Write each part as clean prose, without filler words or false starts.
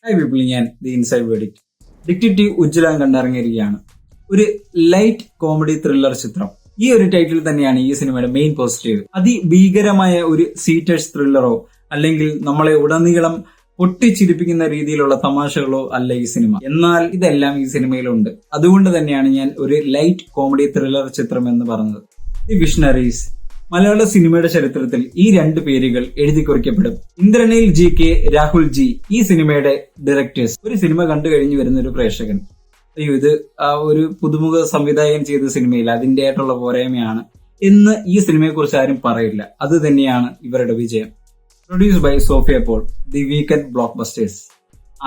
High people, ഞാൻ the inside verdict. Detective Ujjwalan കണ്ടിറങ്ങിയിരിക്കുകയാണ്. ഒരു ലൈറ്റ് കോമഡി ത്രില്ലർ ചിത്രം. ഈ ഒരു ടൈറ്റിൽ തന്നെയാണ് ഈ സിനിമയുടെ മെയിൻ പോസിറ്റീവ്. അതിഭീകരമായ ഒരു സീറ്റേഴ്സ് ത്രില്ലറോ അല്ലെങ്കിൽ നമ്മളെ ഉടനീളം പൊട്ടിച്ചിരിപ്പിക്കുന്ന രീതിയിലുള്ള തമാശകളോ അല്ല ഈ സിനിമ. എന്നാൽ ഇതെല്ലാം ഈ സിനിമയിലുണ്ട്. അതുകൊണ്ട് തന്നെയാണ് ഞാൻ ഒരു ലൈറ്റ് കോമഡി ത്രില്ലർ ചിത്രം എന്ന് പറഞ്ഞത്. The visionaries. മലയാള സിനിമയുടെ ചരിത്രത്തിൽ ഈ രണ്ട് പേരുകൾ എഴുതി കുറിക്കപ്പെടും. Indraneel G K, Rahul G, ഈ സിനിമയുടെ ഡയറക്ടേഴ്സ്. ഒരു സിനിമ കണ്ടു കഴിഞ്ഞു വരുന്ന ഒരു പ്രേക്ഷകൻ, അയ്യോ ഇത് ഒരു പുതുമുഖ സംവിധായകൻ ചെയ്ത സിനിമയിൽ അതിന്റെ ആയിട്ടുള്ള പോരായ്മയാണ് എന്ന് ഈ സിനിമയെ കുറിച്ച് ആരും പറയില്ല. അത് തന്നെയാണ് ഇവരുടെ വിജയം. Produce by Sophia Paul, the weekend blockbusters,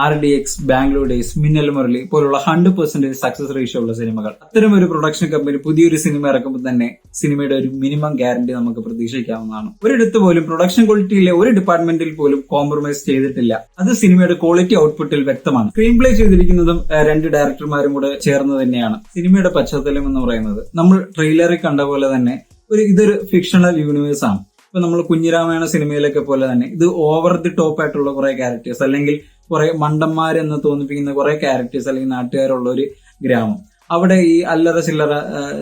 RDX, Bangalore days, Minnal Murali പോലുള്ള 100% സക്സസ് റേഷ്യോ ഉള്ള സിനിമകൾ. അത്തരം ഒരു പ്രൊഡക്ഷൻ കമ്പനി പുതിയൊരു സിനിമ ഇറക്കുമ്പോൾ തന്നെ സിനിമയുടെ ഒരു മിനിമം ഗ്യാരണ്ടി നമുക്ക് പ്രതീക്ഷിക്കാവുന്നതാണ്. ഒരിടത്ത് പോലും പ്രൊഡക്ഷൻ ക്വാളിറ്റിയിലെ ഒരു ഡിപ്പാർട്ട്മെന്റിൽ പോലും കോംപ്രമൈസ് ചെയ്തിട്ടില്ല. അത് സിനിമയുടെ ക്വാളിറ്റി ഔട്ട്പുട്ടിൽ വ്യക്തമാണ്. സ്ക്രീൻ പ്ലേ ചെയ്തിരിക്കുന്നതും രണ്ട് ഡയറക്ടർമാരും കൂടെ ചേർന്ന് തന്നെയാണ്. സിനിമയുടെ പശ്ചാത്തലം എന്ന് പറയുന്നത് നമ്മൾ ട്രെയിലറിൽ കണ്ട പോലെ തന്നെ ഇതൊരു ഫിക്ഷണൽ യൂണിവേഴ്സ് ആണ്. ഇപ്പൊ നമ്മൾ കുഞ്ഞിരാമായണ സിനിമയിലൊക്കെ പോലെ തന്നെ ഇത് ഓവർ ദി ടോപ്പ് ആയിട്ടുള്ള കുറെ ക്യാരക്ടേഴ്സ് അല്ലെങ്കിൽ കുറെ മണ്ടന്മാരെന്ന് തോന്നിപ്പിക്കുന്ന കുറെ ക്യാരക്ടേഴ്സ് അല്ലെങ്കിൽ നാട്ടുകാരുള്ള ഒരു ഗ്രാമം. അവിടെ ഈ അല്ലറ ചില്ലറ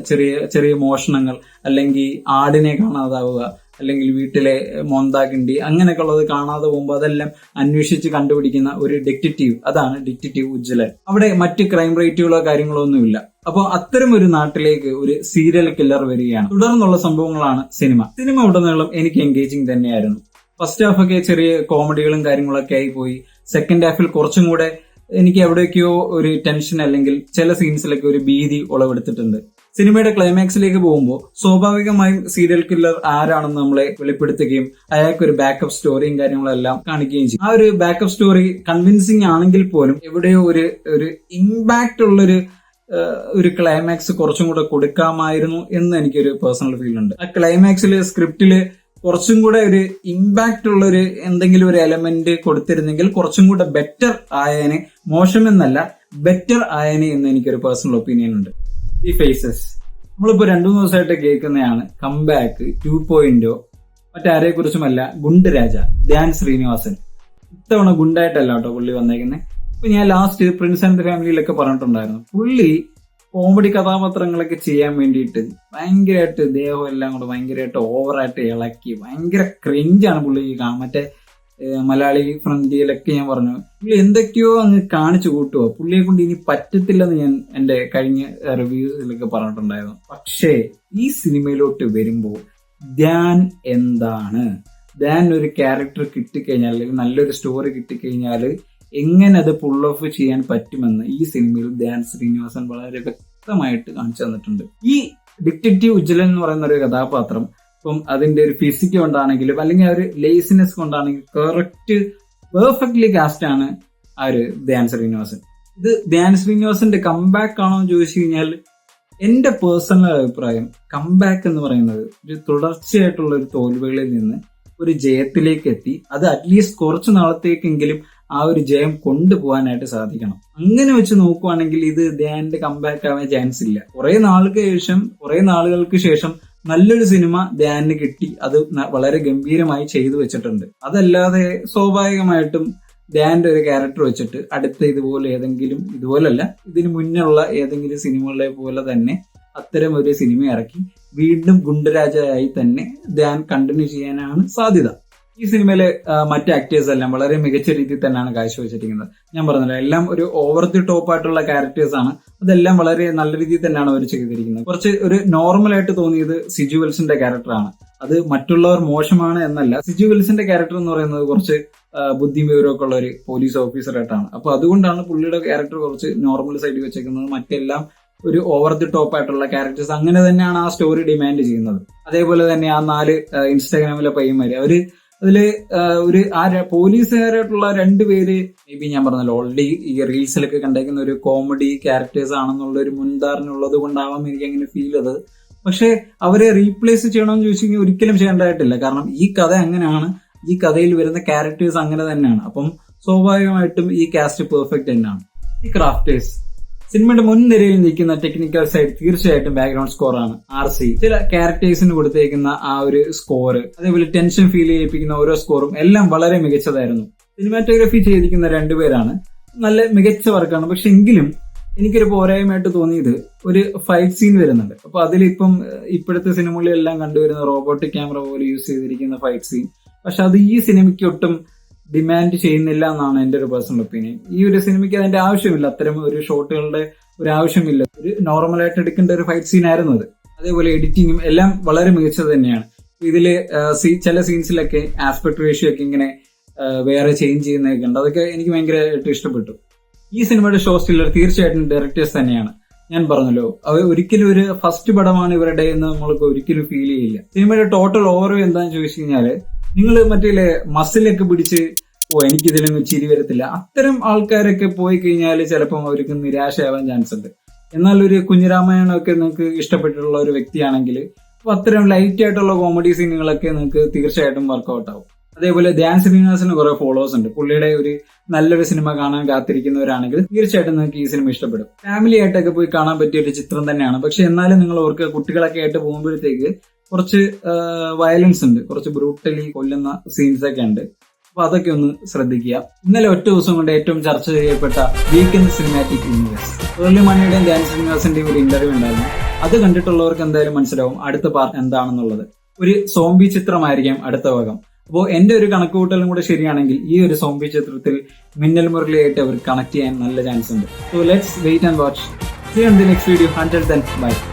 ചെറിയ ചെറിയ മോഷണങ്ങൾ അല്ലെങ്കിൽ ആടിനെ കാണാതാവുക അല്ലെങ്കിൽ വീട്ടിലെ മൊന്താകിണ്ടി അങ്ങനെയൊക്കെ ഉള്ളത് കാണാതെ പോകുമ്പോൾ അതെല്ലാം അന്വേഷിച്ച് കണ്ടുപിടിക്കുന്ന ഒരു ഡിറ്റക്റ്റീവ്. അതാണ് ഡിറ്റക്റ്റീവ് ഉജ്ജ്വലൻ. അവിടെ മറ്റ് ക്രൈം റേറ്റുകളോ കാര്യങ്ങളോ ഒന്നുമില്ല. അപ്പോൾ അത്തരം ഒരു നാട്ടിലേക്ക് ഒരു സീരിയൽ കില്ലർ വരികയാണ്. തുടർന്നുള്ള സംഭവങ്ങളാണ് സിനിമ ഉടനീളം എനിക്ക് എൻഗേജിങ് തന്നെയായിരുന്നു. ഫസ്റ്റ് ഹാഫ് ഒക്കെ ചെറിയ കോമഡികളും കാര്യങ്ങളൊക്കെ ആയി പോയി. സെക്കൻഡ് ഹാഫിൽ കുറച്ചും കൂടെ എനിക്ക് എവിടെയൊക്കെയോ ഒരു ടെൻഷൻ അല്ലെങ്കിൽ ചില സീൻസിലൊക്കെ ഒരു ഭീതി ഉളവെടുത്തിട്ടുണ്ട്. സിനിമയുടെ ക്ലൈമാക്സിലേക്ക് പോകുമ്പോൾ സ്വാഭാവികമായും സീരിയൽ കില്ലർ ആരാണെന്ന് നമ്മളെ വെളിപ്പെടുത്തുകയും അയാൾക്ക് ഒരു ബാക്കപ്പ് സ്റ്റോറിയും കാര്യങ്ങളെല്ലാം കാണിക്കുകയും ചെയ്യും. ആ ഒരു ബാക്കപ്പ് സ്റ്റോറി കൺവിൻസിങ് ആണെങ്കിൽ പോലും എവിടെയോ ഒരു ഇമ്പാക്ട് ഉള്ളൊരു ഒരു ക്ലൈമാക്സ് കുറച്ചും കൂടെ കൊടുക്കാമായിരുന്നു എന്ന് എനിക്കൊരു പേഴ്സണൽ ഫീൽ ഉണ്ട്. ആ ക്ലൈമാക്സില് സ്ക്രിപ്റ്റില് കുറച്ചും കൂടെ ഒരു ഇമ്പാക്ട് ഉള്ള ഒരു എന്തെങ്കിലും ഒരു എലമെന്റ് കൊടുത്തിരുന്നെങ്കിൽ കുറച്ചും കൂടെ ബെറ്റർ ആയനെ, മോശമെന്നല്ല ബെറ്റർ ആയനെ എന്ന് എനിക്കൊരു പേഴ്സണൽ ഒപ്പീനിയൻ ഉണ്ട്. The faces. നമ്മളിപ്പോ 2-3 ദിവസമായിട്ട് കേൾക്കുന്നതാണ് കംബാക്ക് 2.0. മറ്റാരെ കുറിച്ചുമല്ല, ഗുണ്ട് രാജ ധ്യാൻ ശ്രീനിവാസൻ. ഇത്തവണ ഗുണ്ടായിട്ടല്ല കേട്ടോ പുള്ളി വന്നേക്കുന്നത്. ഇപ്പൊ ഞാൻ ലാസ്റ്റ് പ്രിൻസ് ആൻഡ് ഫാമിലിയിലൊക്കെ പറഞ്ഞിട്ടുണ്ടായിരുന്നു, പുള്ളി കോമഡി കഥാപാത്രങ്ങളൊക്കെ ചെയ്യാൻ വേണ്ടിയിട്ട് ഭയങ്കരമായിട്ട് ദേഹം എല്ലാം കൂടെ ഭയങ്കരമായിട്ട് ഓവറായിട്ട് ഇളക്കി ഭയങ്കര ക്രിഞ്ചാണ് പുള്ളി. മറ്റേ മലയാളി ഫ്രണ്ടിയിലൊക്കെ ഞാൻ പറഞ്ഞു പുള്ളി എന്തൊക്കെയോ അങ്ങ് കാണിച്ചു കൂട്ടുവോ, പുള്ളിയെ കൊണ്ട് ഇനി പറ്റത്തില്ലെന്ന് ഞാൻ എന്റെ കഴിഞ്ഞ റിവ്യൂസിലൊക്കെ പറഞ്ഞിട്ടുണ്ടായിരുന്നു. പക്ഷേ ഈ സിനിമയിലോട്ട് വരുമ്പോൾ ധ്യാൻ എന്താണ്, ധ്യാൻ ഒരു ക്യാരക്ടർ കിട്ടിക്കഴിഞ്ഞാൽ അല്ലെങ്കിൽ നല്ലൊരു സ്റ്റോറി കിട്ടിക്കഴിഞ്ഞാൽ എങ്ങനെ അത് പുൾ ഓഫ് ചെയ്യാൻ പറ്റുമെന്ന് ഈ സിനിമയിൽ ധ്യാൻ ശ്രീനിവാസൻ വളരെ വ്യക്തമായിട്ട് കാണിച്ചു തന്നിട്ടുണ്ട്. ഈ ഡിറ്റക്റ്റീവ് ഉജ്ജ്വലൻ എന്ന് പറയുന്ന ഒരു കഥാപാത്രം ഇപ്പം അതിന്റെ ഒരു ഫിസിക് കൊണ്ടാണെങ്കിലും അല്ലെങ്കിൽ ആ ഒരു ലേസിനെസ് കൊണ്ടാണെങ്കിലും കറക്റ്റ് പെർഫെക്റ്റ്ലി കാസ്റ്റ് ആണ് ആ ഒരു ധ്യാൻ ശ്രീനിവാസൻ. ഇത് ധ്യാൻ ശ്രീനിവാസന്റെ കംബാക്ക് ആണോ എന്ന് ചോദിച്ചു കഴിഞ്ഞാൽ എന്റെ പേഴ്സണൽ അഭിപ്രായം കംബാക്ക് എന്ന് പറയുന്നത് ഒരു തുടർച്ചയായിട്ടുള്ള ഒരു തോൽവികളിൽ നിന്ന് ഒരു ജയത്തിലേക്ക് എത്തി അത് അറ്റ്ലീസ്റ്റ് കുറച്ചു നാളത്തേക്കെങ്കിലും ആ ഒരു ജയം കൊണ്ടുപോകാനായിട്ട് സാധിക്കണം. അങ്ങനെ വെച്ച് നോക്കുവാണെങ്കിൽ ഇത് ധ്യാന്റെ കംബാക്ക് ആവാൻ ചാൻസ് ഇല്ല. കുറെ നാളുകൾക്ക് ശേഷം നല്ലൊരു സിനിമ ധ്യാനിന് കിട്ടി, അത് വളരെ ഗംഭീരമായി ചെയ്തു വെച്ചിട്ടുണ്ട്. അതല്ലാതെ സ്വാഭാവികമായിട്ടും ധ്യാന്റെ ഒരു ക്യാരക്ടർ വെച്ചിട്ട് അടുത്ത ഇതുപോലല്ല ഇതിന് മുന്നുള്ള ഏതെങ്കിലും സിനിമകളെ പോലെ തന്നെ അത്തരം ഒരു സിനിമ ഇറക്കി വീണ്ടും ഗുണ്ടരാജയായി തന്നെ ധ്യാൻ കണ്ടിന്യൂ ചെയ്യാനാണ് സാധ്യത. ഈ സിനിമയിലെ മറ്റ് ആക്ടേഴ്സ് എല്ലാം വളരെ മികച്ച രീതിയിൽ തന്നെയാണ് കാഴ്ചവെച്ചിരിക്കുന്നത്. ഞാൻ പറഞ്ഞല്ലോ, എല്ലാം ഒരു ഓവർ ദി ടോപ്പ് ആയിട്ടുള്ള ക്യാരക്ടേഴ്സ് ആണ്. അതെല്ലാം വളരെ നല്ല രീതിയിൽ തന്നെയാണ് അവർ ചെയ്തിരിക്കുന്നത്. കുറച്ച് ഒരു നോർമലായിട്ട് തോന്നിയത് സിജു വെൽസിന്റെ ക്യാരക്ടറാണ്. അത് മറ്റുള്ളവർ മോശമാണ് എന്നല്ല, സിജു വെൽസിന്റെ ക്യാരക്ടർ എന്ന് പറയുന്നത് കുറച്ച് ബുദ്ധിയും വിവരമൊക്കെ ഉള്ള ഒരു പോലീസ് ഓഫീസറായിട്ടാണ്. അപ്പൊ അതുകൊണ്ടാണ് പുള്ളിയുടെ ക്യാരക്ടർ കുറച്ച് നോർമൽ സൈഡിൽ വെച്ചേക്കുന്നത്. മറ്റെല്ലാം ഒരു ഓവർ ദി ടോപ്പ് ആയിട്ടുള്ള ക്യാരക്ടേഴ്സ്. അങ്ങനെ തന്നെയാണ് ആ സ്റ്റോറി ഡിമാൻഡ് ചെയ്യുന്നത്. അതേപോലെ തന്നെ ആ 4 ഇൻസ്റ്റാഗ്രാമിലെ പയ്യന്മാര് അതില് ഒരു പോലീസുകാരായിട്ടുള്ള 2 പേര് മേ ബി ഞാൻ പറഞ്ഞല്ലോ ഓൾറെഡി ഈ റീൽസിലൊക്കെ കണ്ടേക്കുന്ന ഒരു കോമഡി ക്യാരക്ടേഴ്സ് ആണെന്നുള്ള ഒരു മുൻധാരണ ഉള്ളത് കൊണ്ടാവാം എനിക്ക് അങ്ങനെ ഫീൽ ചെയ്തത്. പക്ഷെ അവരെ റീപ്ലേസ് ചെയ്യണമെന്ന് ചോദിച്ചു കഴിഞ്ഞാൽ ഒരിക്കലും ചെയ്യേണ്ടതായിട്ടില്ല. കാരണം ഈ കഥ അങ്ങനെയാണ്, ഈ കഥയിൽ വരുന്ന ക്യാരക്ടേഴ്സ് അങ്ങനെ തന്നെയാണ്. അപ്പം സ്വാഭാവികമായിട്ടും ഈ കാസ്റ്റ് പെർഫെക്റ്റ് തന്നെയാണ്. ഈ ക്രാഫ്റ്റേഴ്സ് സിനിമയുടെ മുൻനിരയിൽ നിൽക്കുന്ന ടെക്നിക്കൽ സൈഡ് തീർച്ചയായിട്ടും ബാക്ക്ഗ്രൗണ്ട് സ്കോർ ആണ്. RC ചില ക്യാരക്ടേഴ്സിന് കൊടുത്തേക്കുന്ന ആ ഒരു സ്കോർ, അതേപോലെ ടെൻഷൻ ഫീൽ ചെയ്യിപ്പിക്കുന്ന ഓരോ സ്കോറും എല്ലാം വളരെ മികച്ചതായിരുന്നു. സിനിമാറ്റോഗ്രഫി ചെയ്തിരിക്കുന്ന രണ്ടുപേരാണ്. നല്ല മികച്ച വർക്കാണ്. പക്ഷെ എങ്കിലും എനിക്കൊരു പോരായ്മയായിട്ട് തോന്നിയത് ഒരു ഫൈറ്റ് സീൻ വരുന്നുണ്ട്. അപ്പൊ അതിലിപ്പം ഇപ്പോഴത്തെ സിനിമകളിലെല്ലാം കണ്ടുവരുന്ന റോബോട്ടിക് ക്യാമറ പോലെ യൂസ് ചെയ്തിരിക്കുന്ന ഫൈറ്റ് സീൻ, പക്ഷെ അത് ഈ സിനിമയ്ക്ക് ഒട്ടും ഡിമാൻഡ് ചെയ്യുന്നില്ല എന്നാണ് എന്റെ ഒരു പേഴ്സണൽ ഒപ്പീനിയൻ. ഈ ഒരു സിനിമയ്ക്ക് അതിന്റെ ആവശ്യമില്ല, അത്തരം ഒരു ഷോട്ടുകളുടെ ഒരു ആവശ്യമില്ല. ഒരു നോർമലായിട്ട് എടുക്കേണ്ട ഒരു ഫൈറ്റ് സീൻ ആയിരുന്നു അത്. അതേപോലെ എഡിറ്റിങ്ങും എല്ലാം വളരെ മികച്ചത് തന്നെയാണ്. ഇതില് ചില സീൻസിലൊക്കെ ആസ്പെക്ട് റേഷ്യോ ഒക്കെ ഇങ്ങനെ വേറെ ചേഞ്ച് ചെയ്യുന്നതൊക്കെ ഉണ്ട്. അതൊക്കെ എനിക്ക് ഭയങ്കരമായിട്ട് ഇഷ്ടപ്പെട്ടു. ഈ സിനിമയുടെ ഷോ സ്റ്റില്ലർ തീർച്ചയായിട്ടും ഡയറക്ടേഴ്സ് തന്നെയാണ്. ഞാൻ പറഞ്ഞല്ലോ, അവർ ഒരിക്കലും ഒരു ഫസ്റ്റ് പടമാണ് ഇവരുടെ എന്ന് നമ്മൾക്ക് ഒരിക്കലും ഫീൽ ചെയ്യില്ല. സിനിമയുടെ ടോട്ടൽ ഓവർ എന്താണെന്ന് ചോദിച്ചു കഴിഞ്ഞാല്, നിങ്ങൾ മറ്റേ മസിലൊക്കെ പിടിച്ച് എനിക്കിതിലൊന്നും ചിരി വരത്തില്ല, അത്തരം ആൾക്കാരൊക്കെ പോയി കഴിഞ്ഞാൽ ചിലപ്പം അവർക്ക് നിരാശയാവാൻ ചാൻസ് ഉണ്ട്. എന്നാൽ ഒരു കുഞ്ഞിരാമായണമൊക്കെ നിങ്ങൾക്ക് ഇഷ്ടപ്പെട്ടിട്ടുള്ള ഒരു വ്യക്തിയാണെങ്കിൽ അപ്പൊ അത്തരം ലൈറ്റ് ആയിട്ടുള്ള കോമഡി സീനുകളൊക്കെ നിങ്ങൾക്ക് തീർച്ചയായിട്ടും വർക്ക്ഔട്ട് ആവും. അതേപോലെ ധ്യാൻ ശ്രീനിവാസന് കുറെ ഫോളോവേഴ്സ് ഉണ്ട്. പുള്ളിയുടെ ഒരു നല്ലൊരു സിനിമ കാണാൻ കാത്തിരിക്കുന്നവരാണെങ്കിൽ തീർച്ചയായിട്ടും നിങ്ങൾക്ക് ഈ സിനിമ ഇഷ്ടപ്പെടും. ഫാമിലി ആയിട്ടൊക്കെ പോയി കാണാൻ പറ്റിയ ഒരു ചിത്രം തന്നെയാണ്. പക്ഷെ എന്നാലും നിങ്ങൾ ഓർക്ക് കുട്ടികളൊക്കെ ആയിട്ട് പോകുമ്പോഴത്തേക്ക് കുറച്ച് വയലൻസ് ഉണ്ട്, കുറച്ച് ബ്രൂട്ടലി കൊല്ലുന്ന സീൻസ് ഒക്കെ ഉണ്ട്. അപ്പൊ അതൊക്കെ ഒന്ന് ശ്രദ്ധിക്കുക. ഇന്നലെ ഒറ്റ ദിവസം കൊണ്ട് ഏറ്റവും ചർച്ച ചെയ്യപ്പെട്ട വീക്കെൻഡ് സിനിമാറ്റിക് യൂണിവേഴ്സ്, പേർലി മാണിയുടെയും ധ്യാൻ ശ്രീനിവാസന്റെയും ഒരു ഇന്റർവ്യൂ ഉണ്ടായിരുന്നു. അത് കണ്ടിട്ടുള്ളവർക്ക് എന്തായാലും മനസ്സിലാവും അടുത്ത പാർട്ട് എന്താണെന്നുള്ളത്. ഒരു സോംബി ചിത്രമായിരിക്കാം അടുത്ത ഭാഗം. അപ്പോൾ എന്റെ ഒരു കണക്കുകൂട്ടലും കൂടെ ശരിയാണെങ്കിൽ ഈ ഒരു സോംബി ചിത്രത്തിൽ മിന്നൽ മുരളിയായിട്ട് അവർ കണക്ട് ചെയ്യാൻ നല്ല ചാൻസ് ഉണ്ട്. So let's wait and watch. See you in the next video. Until then, bye.